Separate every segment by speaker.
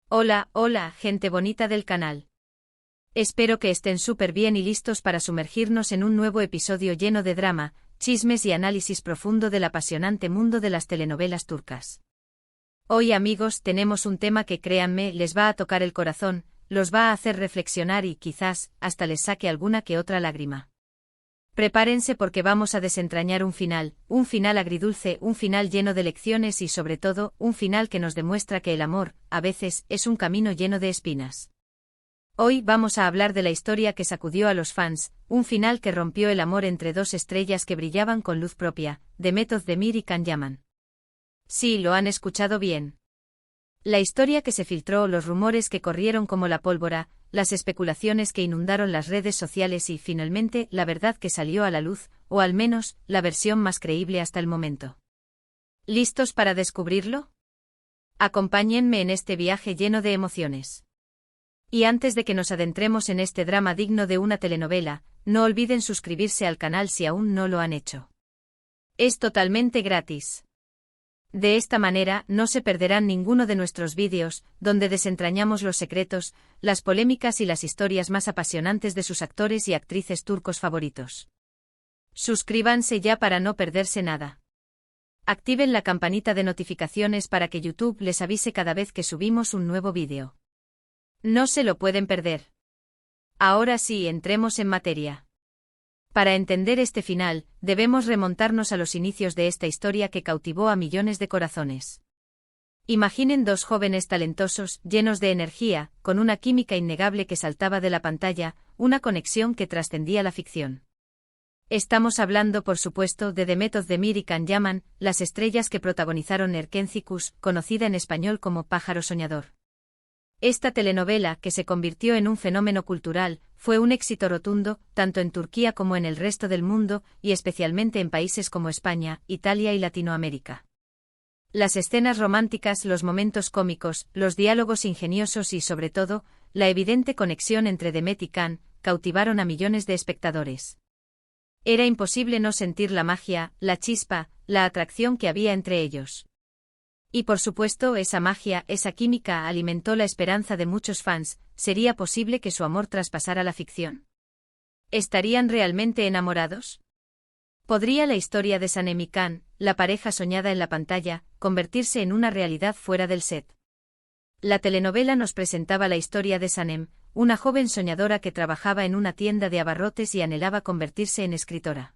Speaker 1: Hola, hola, gente bonita del canal. Espero que estén súper bien y listos para sumergirnos en un nuevo episodio lleno de drama, chismes y análisis profundo del apasionante mundo de las telenovelas turcas. Hoy, amigos, tenemos un tema que, créanme, les va a tocar el corazón, los va a hacer reflexionar y, quizás, hasta les saque alguna que otra lágrima. Prepárense porque vamos a desentrañar un final agridulce, un final lleno de lecciones y sobre todo, un final que nos demuestra que el amor, a veces, es un camino lleno de espinas. Hoy vamos a hablar de la historia que sacudió a los fans, un final que rompió el amor entre dos estrellas que brillaban con luz propia, Demet Özdemir y Can Yaman. Sí, lo han escuchado bien. La historia que se filtró, los rumores que corrieron como la pólvora, las especulaciones que inundaron las redes sociales y, finalmente, la verdad que salió a la luz, o al menos, la versión más creíble hasta el momento. ¿Listos para descubrirlo? Acompáñenme en este viaje lleno de emociones. Y antes de que nos adentremos en este drama digno de una telenovela, no olviden suscribirse al canal si aún no lo han hecho. Es totalmente gratis. De esta manera no se perderán ninguno de nuestros vídeos, donde desentrañamos los secretos, las polémicas y las historias más apasionantes de sus actores y actrices turcos favoritos. Suscríbanse ya para no perderse nada. Activen la campanita de notificaciones para que YouTube les avise cada vez que subimos un nuevo vídeo. No se lo pueden perder. Ahora sí, entremos en materia. Para entender este final, debemos remontarnos a los inicios de esta historia que cautivó a millones de corazones. Imaginen dos jóvenes talentosos, llenos de energía, con una química innegable que saltaba de la pantalla, una conexión que trascendía la ficción. Estamos hablando, por supuesto, de Demet Özdemir y Can Yaman, las estrellas que protagonizaron Erkenci, conocida en español como Pájaro Soñador. Esta telenovela, que se convirtió en un fenómeno cultural, fue un éxito rotundo, tanto en Turquía como en el resto del mundo, y especialmente en países como España, Italia y Latinoamérica. Las escenas románticas, los momentos cómicos, los diálogos ingeniosos y, sobre todo, la evidente conexión entre Demet y Can, cautivaron a millones de espectadores. Era imposible no sentir la magia, la chispa, la atracción que había entre ellos. Y por supuesto, esa magia, esa química alimentó la esperanza de muchos fans. ¿Sería posible que su amor traspasara la ficción? ¿Estarían realmente enamorados? ¿Podría la historia de Sanem y Can, la pareja soñada en la pantalla, convertirse en una realidad fuera del set? La telenovela nos presentaba la historia de Sanem, una joven soñadora que trabajaba en una tienda de abarrotes y anhelaba convertirse en escritora.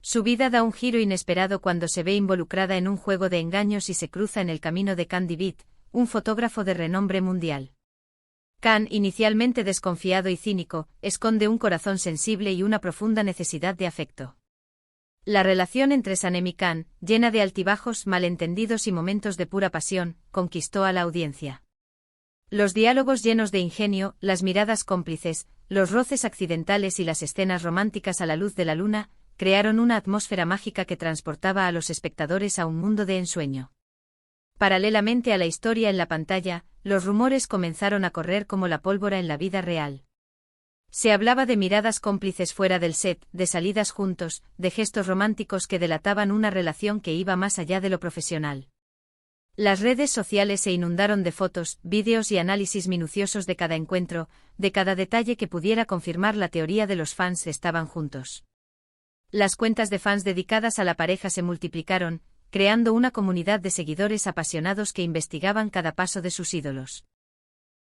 Speaker 1: Su vida da un giro inesperado cuando se ve involucrada en un juego de engaños y se cruza en el camino de Can Divid, un fotógrafo de renombre mundial. Can, inicialmente desconfiado y cínico, esconde un corazón sensible y una profunda necesidad de afecto. La relación entre Sanem y Can, llena de altibajos, malentendidos y momentos de pura pasión, conquistó a la audiencia. Los diálogos llenos de ingenio, las miradas cómplices, los roces accidentales y las escenas románticas a la luz de la luna, crearon una atmósfera mágica que transportaba a los espectadores a un mundo de ensueño. Paralelamente a la historia en la pantalla, los rumores comenzaron a correr como la pólvora en la vida real. Se hablaba de miradas cómplices fuera del set, de salidas juntos, de gestos románticos que delataban una relación que iba más allá de lo profesional. Las redes sociales se inundaron de fotos, vídeos y análisis minuciosos de cada encuentro, de cada detalle que pudiera confirmar la teoría de los fans estaban juntos. Las cuentas de fans dedicadas a la pareja se multiplicaron, creando una comunidad de seguidores apasionados que investigaban cada paso de sus ídolos.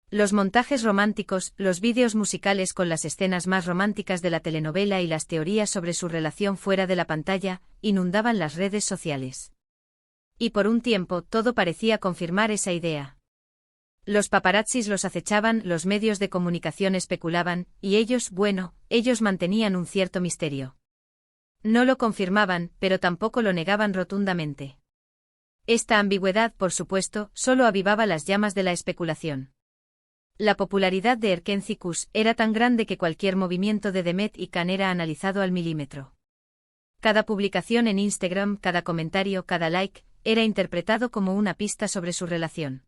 Speaker 1: Los montajes románticos, los vídeos musicales con las escenas más románticas de la telenovela y las teorías sobre su relación fuera de la pantalla, inundaban las redes sociales. Y por un tiempo todo parecía confirmar esa idea. Los paparazzis los acechaban, los medios de comunicación especulaban, y ellos mantenían un cierto misterio. No lo confirmaban, pero tampoco lo negaban rotundamente. Esta ambigüedad, por supuesto, solo avivaba las llamas de la especulación. La popularidad de Erkenci era tan grande que cualquier movimiento de Demet y Can era analizado al milímetro. Cada publicación en Instagram, cada comentario, cada like, era interpretado como una pista sobre su relación.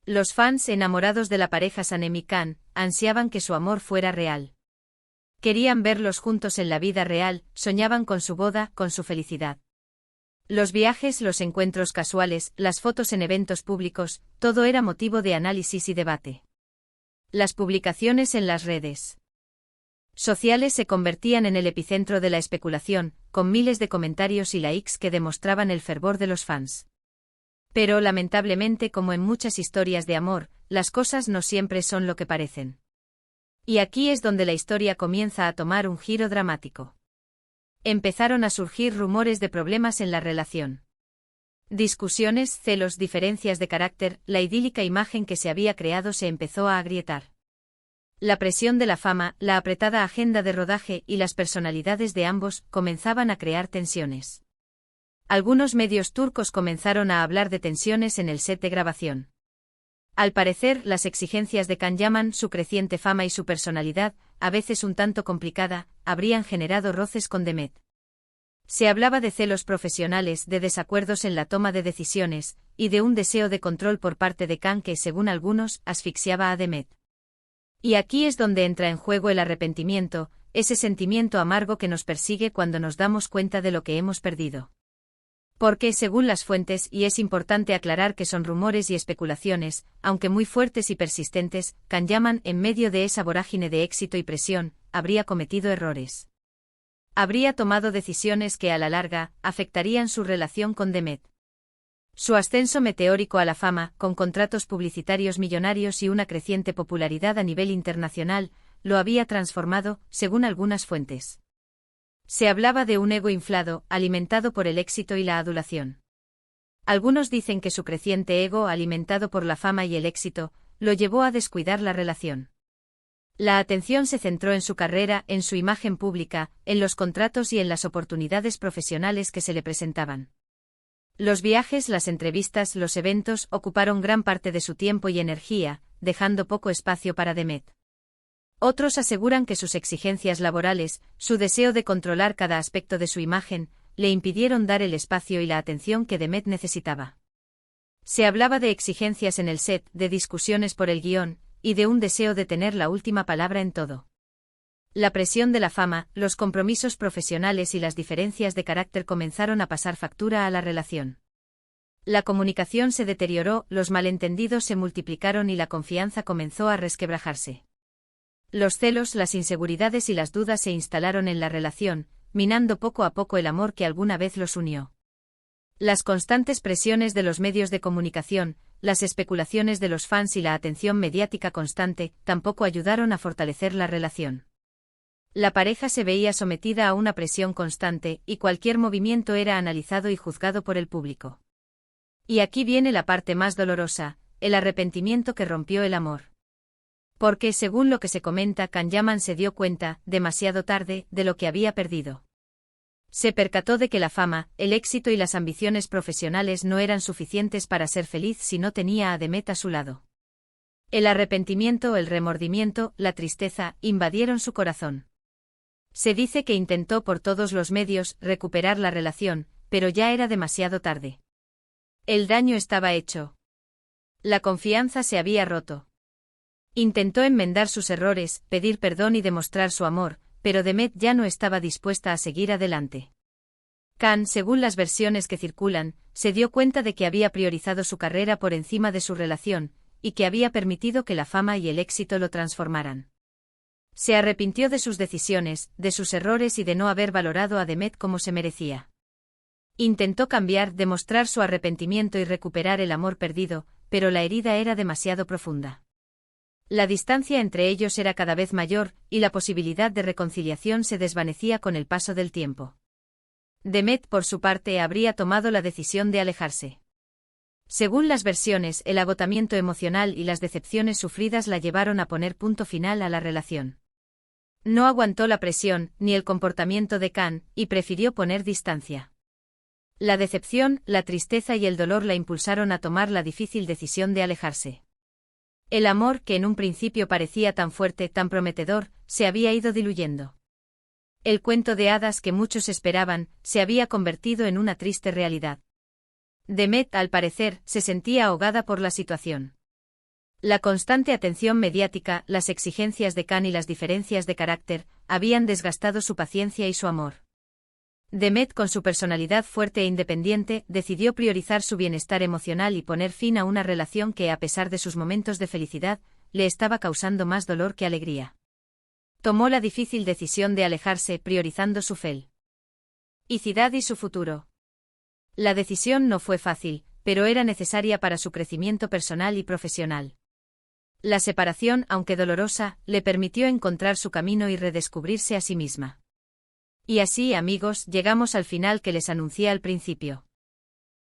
Speaker 1: Los fans, enamorados de la pareja Sanem y Can, ansiaban que su amor fuera real. Querían verlos juntos en la vida real, soñaban con su boda, con su felicidad. Los viajes, los encuentros casuales, las fotos en eventos públicos, todo era motivo de análisis y debate. Las publicaciones en las redes sociales se convertían en el epicentro de la especulación, con miles de comentarios y likes que demostraban el fervor de los fans. Pero lamentablemente, como en muchas historias de amor, las cosas no siempre son lo que parecen. Y aquí es donde la historia comienza a tomar un giro dramático. Empezaron a surgir rumores de problemas en la relación. Discusiones, celos, diferencias de carácter, la idílica imagen que se había creado se empezó a agrietar. La presión de la fama, la apretada agenda de rodaje y las personalidades de ambos comenzaban a crear tensiones. Algunos medios turcos comenzaron a hablar de tensiones en el set de grabación. Al parecer, las exigencias de Can Yaman, su creciente fama y su personalidad, a veces un tanto complicada, habrían generado roces con Demet. Se hablaba de celos profesionales, de desacuerdos en la toma de decisiones, y de un deseo de control por parte de Can que, según algunos, asfixiaba a Demet. Y aquí es donde entra en juego el arrepentimiento, ese sentimiento amargo que nos persigue cuando nos damos cuenta de lo que hemos perdido. Porque, según las fuentes, y es importante aclarar que son rumores y especulaciones, aunque muy fuertes y persistentes, Can Yaman, en medio de esa vorágine de éxito y presión, habría cometido errores. Habría tomado decisiones que a la larga afectarían su relación con Demet. Su ascenso meteórico a la fama, con contratos publicitarios millonarios y una creciente popularidad a nivel internacional, lo había transformado, según algunas fuentes. Se hablaba de un ego inflado, alimentado por el éxito y la adulación. Algunos dicen que su creciente ego, alimentado por la fama y el éxito, lo llevó a descuidar la relación. La atención se centró en su carrera, en su imagen pública, en los contratos y en las oportunidades profesionales que se le presentaban. Los viajes, las entrevistas, los eventos ocuparon gran parte de su tiempo y energía, dejando poco espacio para Demet. Otros aseguran que sus exigencias laborales, su deseo de controlar cada aspecto de su imagen, le impidieron dar el espacio y la atención que Demet necesitaba. Se hablaba de exigencias en el set, de discusiones por el guión, y de un deseo de tener la última palabra en todo. La presión de la fama, los compromisos profesionales y las diferencias de carácter comenzaron a pasar factura a la relación. La comunicación se deterioró, los malentendidos se multiplicaron y la confianza comenzó a resquebrajarse. Los celos, las inseguridades y las dudas se instalaron en la relación, minando poco a poco el amor que alguna vez los unió. Las constantes presiones de los medios de comunicación, las especulaciones de los fans y la atención mediática constante, tampoco ayudaron a fortalecer la relación. La pareja se veía sometida a una presión constante, y cualquier movimiento era analizado y juzgado por el público. Y aquí viene la parte más dolorosa, el arrepentimiento que rompió el amor. Porque, según lo que se comenta, Can Yaman se dio cuenta, demasiado tarde, de lo que había perdido. Se percató de que la fama, el éxito y las ambiciones profesionales no eran suficientes para ser feliz si no tenía a Demet a su lado. El arrepentimiento, el remordimiento, la tristeza, invadieron su corazón. Se dice que intentó por todos los medios recuperar la relación, pero ya era demasiado tarde. El daño estaba hecho. La confianza se había roto. Intentó enmendar sus errores, pedir perdón y demostrar su amor, pero Demet ya no estaba dispuesta a seguir adelante. Can, según las versiones que circulan, se dio cuenta de que había priorizado su carrera por encima de su relación, y que había permitido que la fama y el éxito lo transformaran. Se arrepintió de sus decisiones, de sus errores y de no haber valorado a Demet como se merecía. Intentó cambiar, demostrar su arrepentimiento y recuperar el amor perdido, pero la herida era demasiado profunda. La distancia entre ellos era cada vez mayor, y la posibilidad de reconciliación se desvanecía con el paso del tiempo. Demet, por su parte, habría tomado la decisión de alejarse. Según las versiones, el agotamiento emocional y las decepciones sufridas la llevaron a poner punto final a la relación. No aguantó la presión, ni el comportamiento de Can, y prefirió poner distancia. La decepción, la tristeza y el dolor la impulsaron a tomar la difícil decisión de alejarse. El amor, que en un principio parecía tan fuerte, tan prometedor, se había ido diluyendo. El cuento de hadas que muchos esperaban, se había convertido en una triste realidad. Demet, al parecer, se sentía ahogada por la situación. La constante atención mediática, las exigencias de Can y las diferencias de carácter, habían desgastado su paciencia y su amor. Demet, con su personalidad fuerte e independiente, decidió priorizar su bienestar emocional y poner fin a una relación que, a pesar de sus momentos de felicidad, le estaba causando más dolor que alegría. Tomó la difícil decisión de alejarse, priorizando su felicidad y su futuro. La decisión no fue fácil, pero era necesaria para su crecimiento personal y profesional. La separación, aunque dolorosa, le permitió encontrar su camino y redescubrirse a sí misma. Y así, amigos, llegamos al final que les anuncié al principio.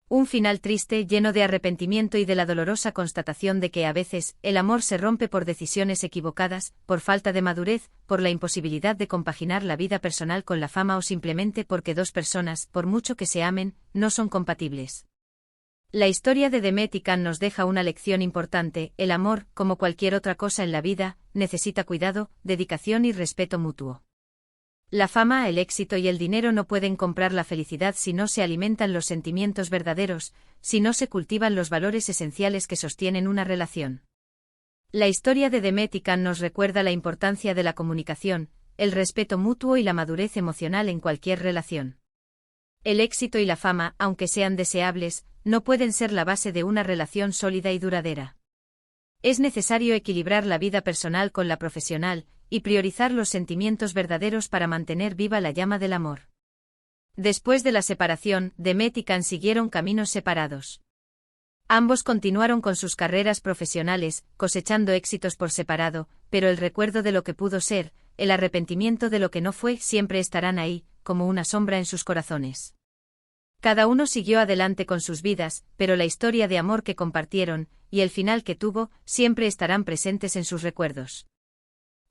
Speaker 1: Un final triste, lleno de arrepentimiento y de la dolorosa constatación de que a veces, el amor se rompe por decisiones equivocadas, por falta de madurez, por la imposibilidad de compaginar la vida personal con la fama o simplemente porque dos personas, por mucho que se amen, no son compatibles. La historia de Demet y Can nos deja una lección importante: el amor, como cualquier otra cosa en la vida, necesita cuidado, dedicación y respeto mutuo. La fama, el éxito y el dinero no pueden comprar la felicidad si no se alimentan los sentimientos verdaderos, si no se cultivan los valores esenciales que sostienen una relación. La historia de Demet y Can nos recuerda la importancia de la comunicación, el respeto mutuo y la madurez emocional en cualquier relación. El éxito y la fama, aunque sean deseables, no pueden ser la base de una relación sólida y duradera. Es necesario equilibrar la vida personal con la profesional, y priorizar los sentimientos verdaderos para mantener viva la llama del amor. Después de la separación, Demet y Can siguieron caminos separados. Ambos continuaron con sus carreras profesionales, cosechando éxitos por separado, pero el recuerdo de lo que pudo ser, el arrepentimiento de lo que no fue, siempre estarán ahí, como una sombra en sus corazones. Cada uno siguió adelante con sus vidas, pero la historia de amor que compartieron, y el final que tuvo, siempre estarán presentes en sus recuerdos.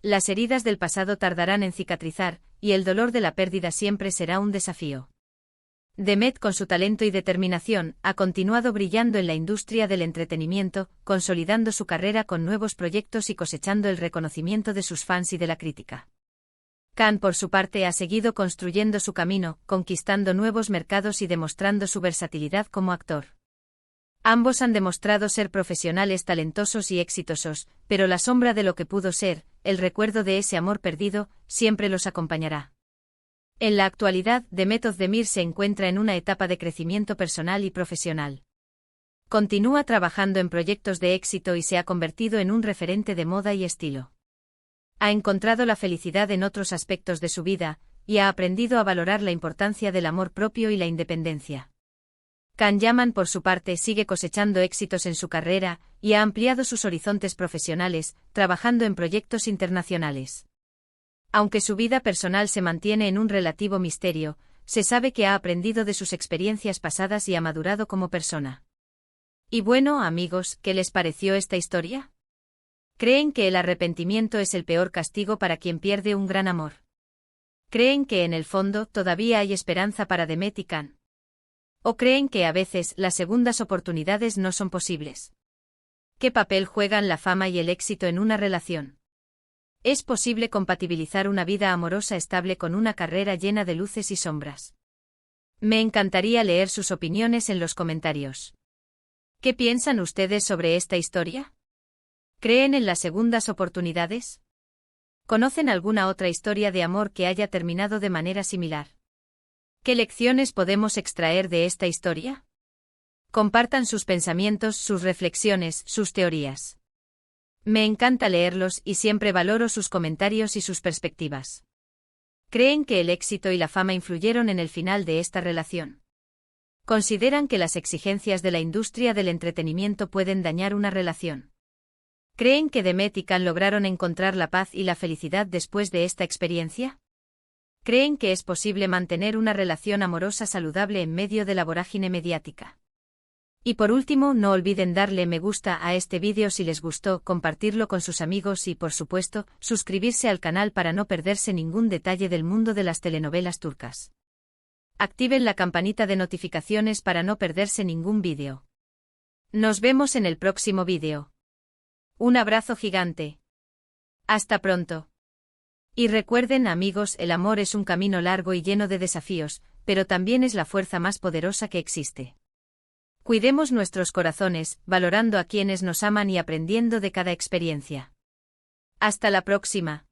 Speaker 1: Las heridas del pasado tardarán en cicatrizar, y el dolor de la pérdida siempre será un desafío. Demet, con su talento y determinación, ha continuado brillando en la industria del entretenimiento, consolidando su carrera con nuevos proyectos y cosechando el reconocimiento de sus fans y de la crítica. Can, por su parte, ha seguido construyendo su camino, conquistando nuevos mercados y demostrando su versatilidad como actor. Ambos han demostrado ser profesionales talentosos y exitosos, pero la sombra de lo que pudo ser, el recuerdo de ese amor perdido, siempre los acompañará. En la actualidad, Demet Özdemir se encuentra en una etapa de crecimiento personal y profesional. Continúa trabajando en proyectos de éxito y se ha convertido en un referente de moda y estilo. Ha encontrado la felicidad en otros aspectos de su vida, y ha aprendido a valorar la importancia del amor propio y la independencia. Can Yaman, por su parte, sigue cosechando éxitos en su carrera, y ha ampliado sus horizontes profesionales, trabajando en proyectos internacionales. Aunque su vida personal se mantiene en un relativo misterio, se sabe que ha aprendido de sus experiencias pasadas y ha madurado como persona. Y bueno, amigos, ¿qué les pareció esta historia? ¿Creen que el arrepentimiento es el peor castigo para quien pierde un gran amor? ¿Creen que en el fondo todavía hay esperanza para Demet y Can? ¿O creen que a veces las segundas oportunidades no son posibles? ¿Qué papel juegan la fama y el éxito en una relación? ¿Es posible compatibilizar una vida amorosa estable con una carrera llena de luces y sombras? Me encantaría leer sus opiniones en los comentarios. ¿Qué piensan ustedes sobre esta historia? ¿Creen en las segundas oportunidades? ¿Conocen alguna otra historia de amor que haya terminado de manera similar? ¿Qué lecciones podemos extraer de esta historia? Compartan sus pensamientos, sus reflexiones, sus teorías. Me encanta leerlos y siempre valoro sus comentarios y sus perspectivas. ¿Creen que el éxito y la fama influyeron en el final de esta relación? ¿Consideran que las exigencias de la industria del entretenimiento pueden dañar una relación? ¿Creen que Demet y Can lograron encontrar la paz y la felicidad después de esta experiencia? ¿Creen que es posible mantener una relación amorosa saludable en medio de la vorágine mediática? Y por último, no olviden darle me gusta a este vídeo si les gustó, compartirlo con sus amigos y, por supuesto, suscribirse al canal para no perderse ningún detalle del mundo de las telenovelas turcas. Activen la campanita de notificaciones para no perderse ningún vídeo. Nos vemos en el próximo vídeo. Un abrazo gigante. Hasta pronto. Y recuerden, amigos, el amor es un camino largo y lleno de desafíos, pero también es la fuerza más poderosa que existe. Cuidemos nuestros corazones, valorando a quienes nos aman y aprendiendo de cada experiencia. Hasta la próxima.